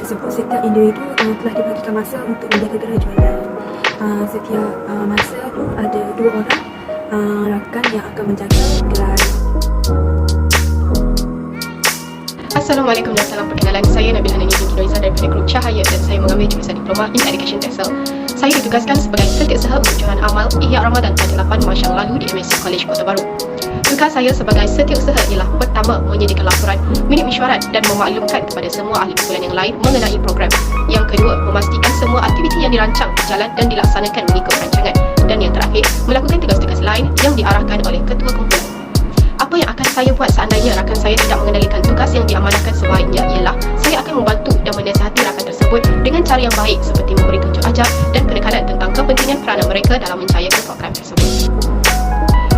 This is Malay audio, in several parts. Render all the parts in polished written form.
tersebut, setiap individu telah dibagikan masa untuk menjaga gerai jualan. Setiap masa tu ada 2 orang rakan yang akan menjaga gerai. Assalamualaikum dan salam perkenalan. Saya Nabila Hanani binti Noiza daripada Grup Cahaya dan saya mengambil jurusan Diploma in Education Textile. Saya ditugaskan sebagai setiausaha penjualan amal Ihya Ramadan pada 8 Mac yang lalu di MSC College Kota Baru. Tugas saya sebagai setiausaha ialah pertama, menyediakan laporan, minit mesyuarat dan memaklumkan kepada semua ahli kumpulan yang lain mengenai program. Yang kedua, memastikan semua aktiviti yang dirancang berjalan dan dilaksanakan mengikut rancangan. Dan yang terakhir, melakukan tugas-tugas lain yang diarahkan oleh ketua kumpulan. Apa yang akan saya buat seandainya rakan saya tidak mengendalikan tugas yang diamanahkan sebaiknya ialah saya akan membantu dan menasihati rakan tersebut dengan cara yang baik seperti memberi tunjuk ajar dan penekanan tentang kepentingan peranan mereka dalam mencayakan program tersebut.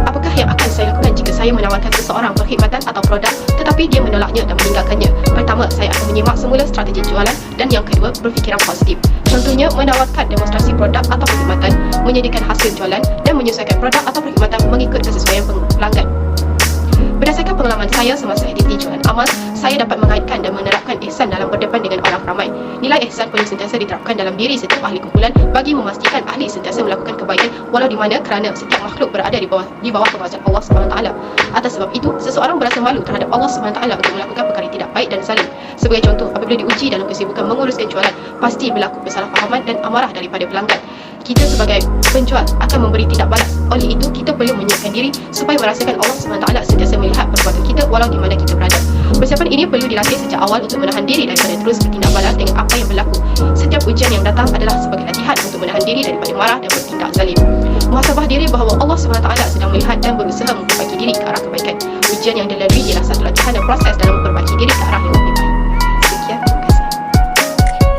Apakah yang akan saya lakukan jika saya menawarkan seseorang perkhidmatan atau produk tetapi dia menolaknya dan meninggalkannya? Pertama, saya akan menyimak semula strategi jualan dan yang kedua, berfikiran positif. Contohnya, menawarkan demonstrasi produk atau perkhidmatan, menyediakan hasil jualan dan menyesuaikan produk atau perkhidmatan mengikut kesesuaian pelanggan. Berdasarkan pengalaman saya semasa aktiviti jualan amal, saya dapat mengaitkan dan menerapkan ihsan dalam berdepan dengan orang ramai. Nilai ihsan perlu sentiasa diterapkan dalam diri setiap ahli kumpulan bagi memastikan ahli sentiasa melakukan kebaikan walau di mana kerana setiap makhluk berada di bawah pengawasan Allah SWT. Atas sebab itu, seseorang berasa malu terhadap Allah SWT untuk melakukan perkara tidak baik dan zalim. Sebagai contoh, apabila diuji dalam kesibukan menguruskan jualan, pasti berlaku kesalahfahaman dan amarah daripada pelanggan. Kita sebagai penjual akan memberi tindak balas. Oleh itu, kita perlu menyiapkan diri supaya merasakan Allah SWT sentiasa melihat perbuatan kita walau di mana kita berada. Persiapan ini perlu dilatih sejak awal untuk menahan diri daripada terus bertindak balas dengan apa yang berlaku. Setiap ujian yang datang adalah sebagai latihan untuk menahan diri daripada marah dan bertindak zalim. Muhasabah diri bahawa Allah SWT sedang melihat dan berusaha memperbaiki diri ke arah kebaikan. Ujian yang dilalui ialah satu latihan dan proses dalam memperbaiki diri ke arah yang lebih baik. Sekian, terima kasih.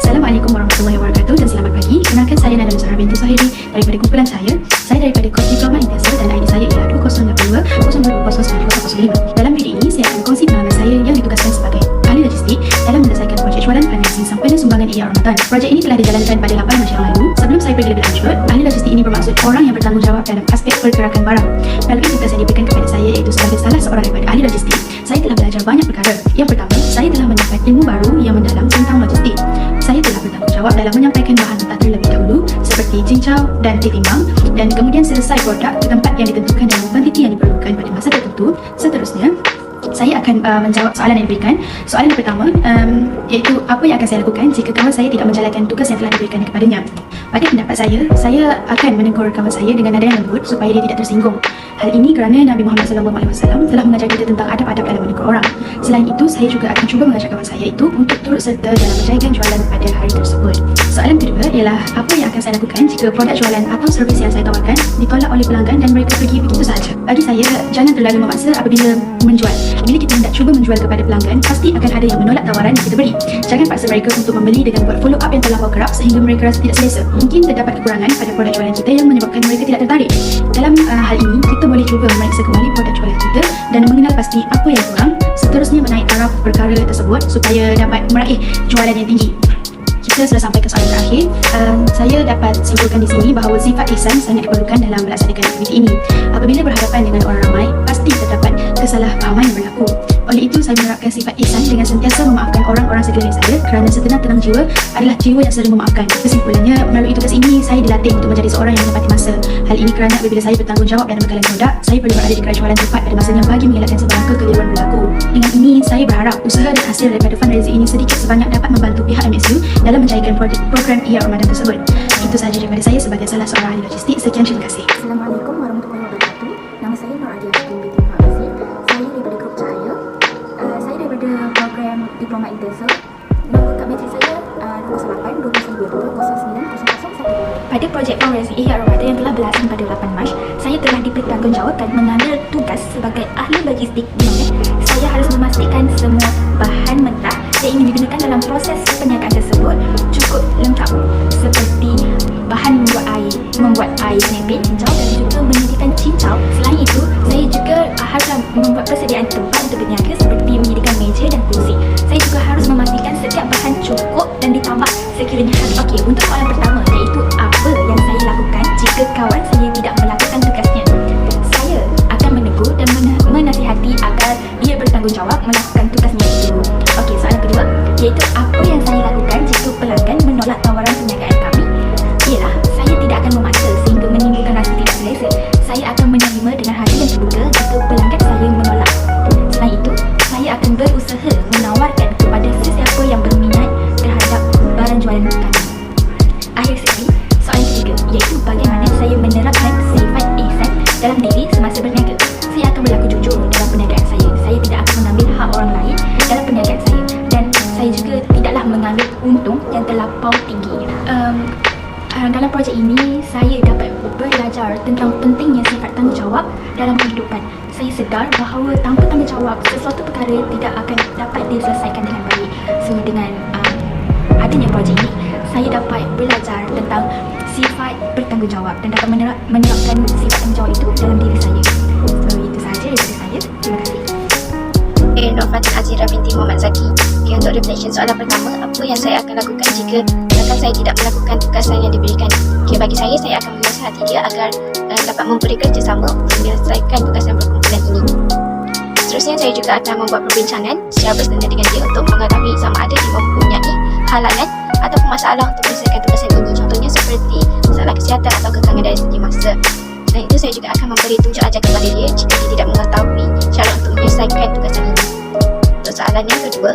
Assalamualaikum warahmatullahi wabarakatuh dan selamat pagi. Kenalkan, saya Nada Nusara binti Sohiri daripada kumpulan saya. Saya daripada kos Diploma in Textile dan ID saya ialah 2082 Dalam video ini, saya akan kongsi pengalaman saya yang ditugaskan sebagai ahli logistik dalam menyelesaikan projek jualan financing sempena sumbangan Ihya Ramadan. Projek ini telah dijalankan pada 8 Mac yang lalu. Sebelum saya pergi lebih lanjut, ahli logistik ini bermaksud orang yang bertanggungjawab dalam aspek pergerakan barang. Melalui tugas yang diberikan kepada saya iaitu sebagai salah seorang daripada ahli logistik, saya telah belajar banyak perkara. Yang pertama, saya telah mendapat ilmu baru yang mendalam tentang logistik. Saya telah bertanggungjawab dalam menyampaikan bahan mentah terlebih dahulu seperti cincau dan ditimbang, dan kemudian selesai produk ke tempat yang ditentukan dalam kuantiti yang diperlukan pada masa tertentu. Seterusnya, saya akan menjawab soalan yang diberikan. Soalan yang pertama iaitu apa yang akan saya lakukan jika kawan saya tidak menjalankan tugas yang telah diberikan kepadanya. Pada pendapat saya akan menegur kawan saya dengan nada yang lembut supaya dia tidak tersinggung. Hal ini kerana Nabi Muhammad SAW telah mengajar kita tentang adab-adab dalam menegur orang. Selain itu, saya juga akan cuba mengajak kawan saya itu untuk turut serta dalam menjayakan jualan pada hari tersebut. Soalan kedua ialah apa yang akan saya lakukan jika produk jualan atau servis yang saya tawarkan ditolak oleh pelanggan dan mereka pergi begitu sahaja. Bagi saya, jangan terlalu memaksa apabila menjual. Bila kita hendak cuba menjual kepada pelanggan, pasti akan ada yang menolak tawaran yang kita beri. Jangan paksa mereka untuk membeli dengan buat follow up yang terlampau kerap sehingga mereka rasa tidak selesa. Mungkin terdapat kekurangan pada produk jualan kita yang menyebabkan mereka tidak tertarik. Dalam hal ini, kita boleh cuba memeriksa kembali produk jualan kita dan mengenal pasti apa yang kurang. Seterusnya, menaik taraf perkara tersebut supaya dapat meraih jualan yang tinggi. Kita sudah sampai ke soalan terakhir. Saya dapat simpulkan di sini bahawa sifat ihsan sangat diperlukan dalam melaksanakan aktiviti ini. Apabila berhadapan dengan orang ramai, pasti terdapat kesalahpahaman yang berlaku. Oleh itu, saya menerapkan sifat ihsan dengan sentiasa memaafkan orang-orang sekeliling saya kerana setenang-tenang jiwa adalah jiwa yang sering memaafkan. Kesimpulannya, melalui tugas ini, saya dilatih untuk menjadi seorang yang menepati masa. Hal ini kerana apabila saya bertanggungjawab dalam bekalan produk, saya perlu berada di gerai jualan tepat pada masanya bagi mengelakkan sebarang kekeliruan berlaku. Dengan ini, saya berharap usaha dan hasil daripada fundraising ini sedikit sebanyak dapat membantu pihak MSU dalam mencairkan program Ihya Ramadan tersebut. Itu sahaja daripada saya sebagai salah seorang ahli logistik. Sekian, terima kasih. Assalamualaikum warahmatullahi wabarakatuh. Nama saya Nur Adia binti Fahmi. Saya daripada Grup Cahaya. Saya daripada program Diploma in Textile. Nombor kad matrik saya 08-2922-09-001. Pada projek fundraising Ihya Ramadan yang telah berlangsung pada 8 Mac, saya telah dipertanggungjawabkan mengambil tugas sebagai ahli logistik di mana saya harus memastikan semua bahan mentah yang ingin digunakan dalam proses perniagaan tersebut cukup lengkap, seperti bahan membuat air menepit cincau dan juga menyediakan cincau. Selain itu, saya juga harus membuat persediaan tempat untuk berniaga seperti menyediakan meja dan kursi. Saya juga harus memastikan setiap bahan cukup dan ditambah sekiranya harus. Okey, untuk soalan pertama iaitu apa yang saya lakukan jika kawan saya tidak melakukan tugasnya. Saya akan menegur dan menasihati agar dia bertanggungjawab melakukan tugasnya itu. Okey, soalan kedua iaitu apa yang saya lakukan penawaran perniagaan kami ialah saya tidak akan memaksa sehingga menimbulkan rasa tidak selesa. Saya akan menerima dengan hati yang terbuka jika pelanggan saya menolak. Selain itu, saya akan berusaha menawarkan kepada sesiapa yang berminat terhadap barang jualan kami. Akhir sekali, soalan ketiga iaitu bagaimana saya menerapkan sifat ihsan dalam diri semasa berniaga. Saya akan berlaku jujur dalam perniagaan saya. Saya tidak akan mengambil hak orang lain dalam perniagaan saya, dan saya juga tidaklah mengambil untung yang terlampau tinggi. Dalam projek ini, saya dapat belajar tentang pentingnya sifat tanggungjawab dalam kehidupan. Saya sedar bahawa tanpa tanggungjawab, sesuatu perkara tidak akan dapat diselesaikan dengan baik. So, dengan adanya projek ini, saya dapat belajar tentang sifat bertanggungjawab dan dapat menerapkan sifat tanggungjawab itu dalam diri saya. So, itu sahaja daripada saya. Terima kasih. Nurfatin Azira binti Muhammad Zaki. Untuk reflection soalan pertama, apa yang saya akan lakukan jika rakan saya tidak melakukan tugasan yang diberikan? Bagi saya akan menasihati dia agar dapat memberi kerjasama untuk menyelesaikan tugasan perkumpulan ini. Seterusnya, saya juga akan membuat perbincangan secara bersama dengan dia untuk mengetahui sama ada dia mempunyai halangan ataupun masalah untuk menyelesaikan tugasan ini. Contohnya seperti masalah kesihatan atau kekangan dari segi masa. Selain itu, saya juga akan memberi tunjuk ajar kepada dia jika dia tidak mengetahui cara untuk menyelesaikan tugasan ini. Untuk soalan yang kedua,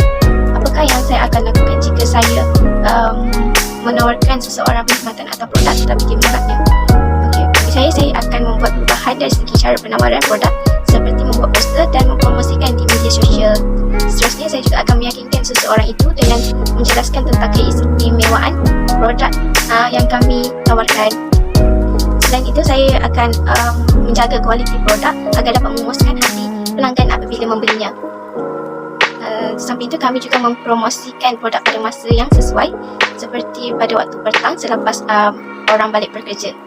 apakah yang saya akan lakukan jika saya menawarkan seseorang perkhidmatan atau produk tetapi dia menolaknya? Bagi saya akan membuat perubahan dari segi cara penawaran produk seperti membuat poster dan mempromosikan di media sosial. Seterusnya, saya juga akan meyakinkan seseorang itu dengan menjelaskan tentang keistimewaan produk yang kami tawarkan. Selain itu, saya akan menjaga kualiti produk agar dapat memuaskan hati pelanggan apabila membelinya. Samping itu, kami juga mempromosikan produk pada masa yang sesuai seperti pada waktu petang selepas orang balik bekerja.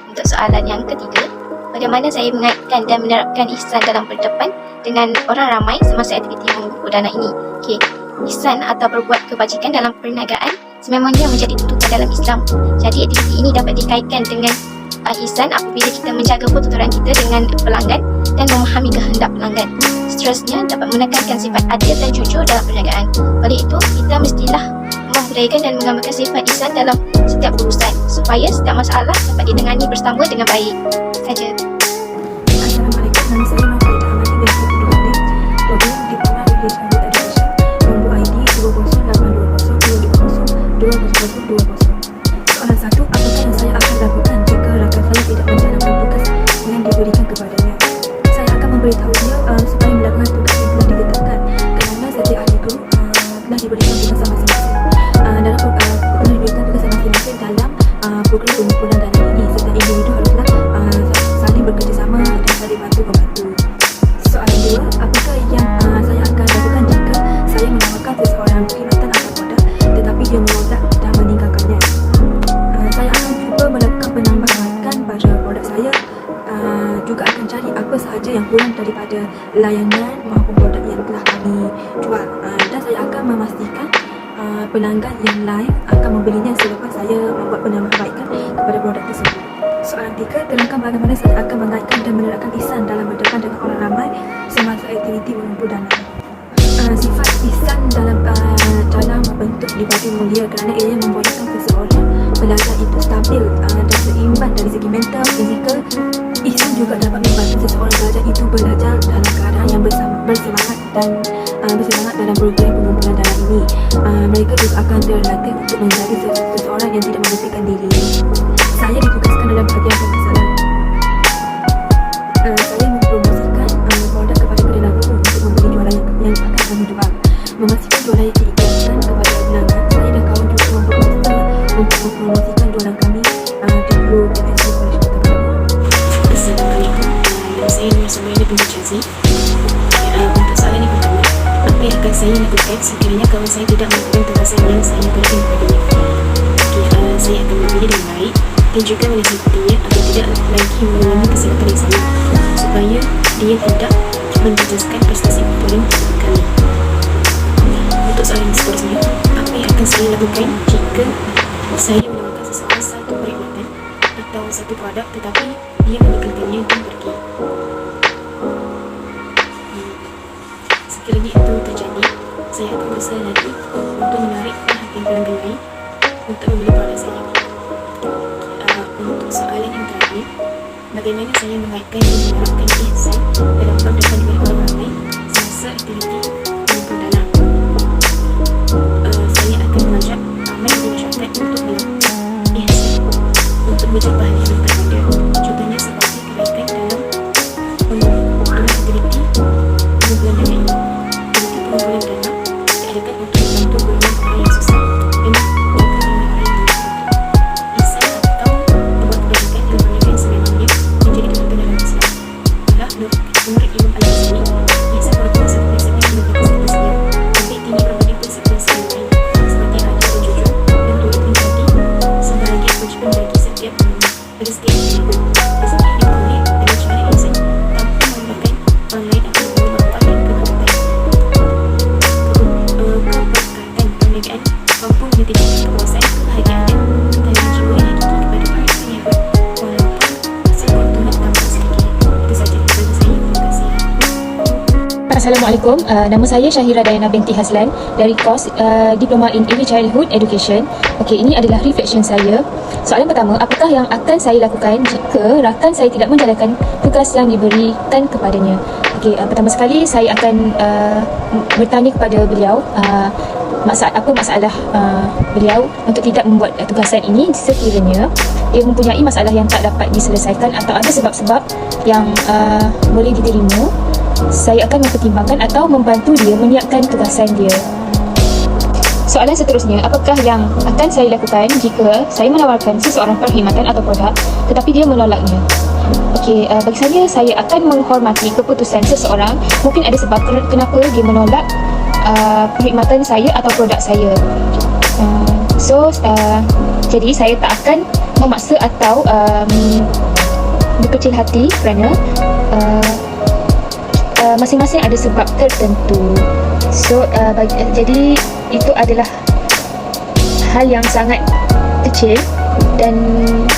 Untuk soalan yang ketiga, bagaimana saya mengaitkan dan menerapkan ihsan dalam berdepan dengan orang ramai semasa aktiviti mengumpul dana ini? Ihsan atau berbuat kebajikan dalam perniagaan sememangnya menjadi tuntutan dalam Islam. Jadi aktiviti ini dapat dikaitkan dengan ihsan apabila kita menjaga pertuturan kita dengan pelanggan dan memahami kehendak pelanggan. Seterusnya, dapat menekankan sifat adil dan jujur dalam perniagaan. Oleh itu, kita mestilah membudayakan dan mengamalkan sifat ihsan dalam setiap urusan supaya setiap masalah dapat ditangani bersama dengan baik. Saja. Assalamualaikum, nama saya Nurfatin Amani binti Abdul Halim, program Diploma Religious Habit Education, nombor ID 20820202020. Soalan 1, apakah yang saya akan lakukan jika rakan saya tidak menjalankan tugas yang diberikan kepadanya? Saya akan memberitahu dia supaya melakukan tugas yang telah ditetapkan, kerana setiap ahli grup telah diberikan tugas masing-masing. Telah diberikan tugas masing-masing dalam program pengumpulan dana ini. Setiap individu haruslah saling bekerjasama dan saling bantu-membantu. Soalan 2, apakah yang saya akan lakukan jika saya menawarkan seseorang perkhidmatan atau produk tetapi dia menolak dan meninggalkannya? Saya akan cuba melakukan penambahkan pada produk saya, juga akan cari apa sahaja yang kurang daripada layanan maupun produk yang telah kami jual, dan saya akan memastikan pelanggan yang lain akan membelinya selepas saya membuat penambahbaikan kepada produk tersebut. Soalan 3, terangkan bagaimana saya akan mengaitkan dan menerapkan ihsan dalam berdepan dengan orang ramai semasa aktiviti mengumpul dana. Sifat ihsan dalam membentuk pribadi mulia kerana ia membolehkan seseorang belajar itu stabil dan seimbang dari segi mental, fizikal. Ihsan juga dapat membantu seseorang belajar itu belajar dalam keadaan yang bersemangat dalam program pengumpulan dana ini. Mereka juga akan terlatih untuk menjadi seseorang yang tidak membersihkan diri. Saya ditugaskan dalam bahagian pemasaran. Saya mempromosikan produk kepada kedai lagu untuk membeli jualan yang akan kami jual. Memastikan jualan yang diiklankan kepada pelanggan. Saya dan kawan juga membuat poster untuk mempromosikan jualan kami di grup MSC College Kota Baru. Assalamualaikum. Saya Nur Sumaila binti Jazi. Untuk soalan yang pertama, apa yang akan saya lakukan sekiranya kawan saya tidak melakukan tugasan yang saya berikan kepadanya? Saya akan membeli dengan baik dan juga menasihatinya agar tidak lagi mengulangi kesilapan yang sama supaya dia tidak menjejaskan prestasi kumpulan kami. Untuk soalan seterusnya, apa yang akan saya lakukan jika saya menawarkan seseorang satu perkhidmatan atau satu produk tetapi dia meninggalkannya dan pergi? Sekiranya itu terjadi, saya akan berusaha lagi untuk menarik perhatian pelanggan lain untuk membeli produk saya. Untuk soalan yang terakhir, bagaimana saya mengaitkan dan menerapkan ihsan dalam produk yang dibeli orang ramai semasa aktiviti mengumpul dana? Saya akan mengajak ramai di masyarakat untuk melakukan ihsan untuk wujud bahan yang berbeda. Contohnya seperti kebaikan dalam aktiviti pengumpulan dana ini. Aktiviti pengumpulan dana diadakan untuk membantu golongan orang yang susah dan menjaga orang yang membutuhkan. Ihsan atau membuat kebajikan dalam perniagaan sebenarnya menjadi tuntutan dalam Islam. Menurut Imam Al-Ghazali, ihsan merupakan satu prinsip yang dilakukan seterusnya. Lebih tinggi berbanding prinsip-prinsip yang lain, seperti adil dan jujur dan turut menjadi sebagai kewajiban bagi setiap pengguna. Pada setiap individu, rezeki yang diperoleh dengan cara ihsan tanpa merupakan orang lain akan membawa manfaat dan keberkatan. Keberkatan perniagaan mampu menitikan kepuasan, kebahagiaan dan kekayaan jiwa yang hakiki kepada para peniaga walaupun hasil keuntungan tampak sedikit. Itu saja dari saya. Terima kasih. Assalamualaikum, nama saya Syahira Dayana binti Haslan dari kos Diploma in Early Childhood Education. Okey, ini adalah reflection saya. Soalan pertama, apakah yang akan saya lakukan jika rakan saya tidak menjalankan tugas yang diberikan kepadanya? Okey, pertama sekali saya akan bertanya kepada beliau apa masalah beliau untuk tidak membuat tugasan ini. Sekiranya dia mempunyai masalah yang tak dapat diselesaikan atau ada sebab-sebab yang boleh diterima, saya akan mempertimbangkan atau membantu dia menyiapkan tugasan dia. Soalan seterusnya, apakah yang akan saya lakukan jika saya menawarkan seseorang perkhidmatan atau produk tetapi dia menolaknya? Okey, bagi saya akan menghormati keputusan seseorang. Mungkin ada sebab kenapa dia menolak perkhidmatan saya atau produk saya. Jadi saya tak akan memaksa atau berkecil hati kerana masing-masing ada sebab tertentu. Jadi itu adalah hal yang sangat kecil dan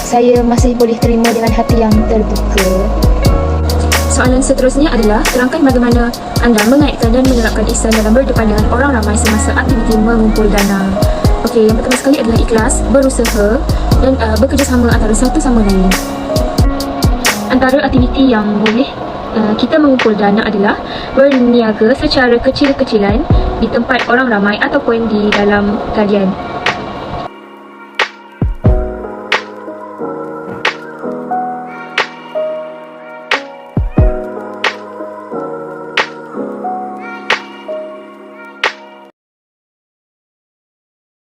saya masih boleh terima dengan hati yang terbuka. Soalan seterusnya adalah, terangkan bagaimana anda mengaitkan dan menerapkan ihsan dalam berdepan dengan orang ramai semasa aktiviti mengumpul dana. Okey, yang pertama sekali adalah ikhlas, berusaha dan bekerjasama antara satu sama lain. Antara aktiviti yang boleh kita mengumpul dana adalah berniaga secara kecil-kecilan di tempat orang ramai ataupun di dalam talian.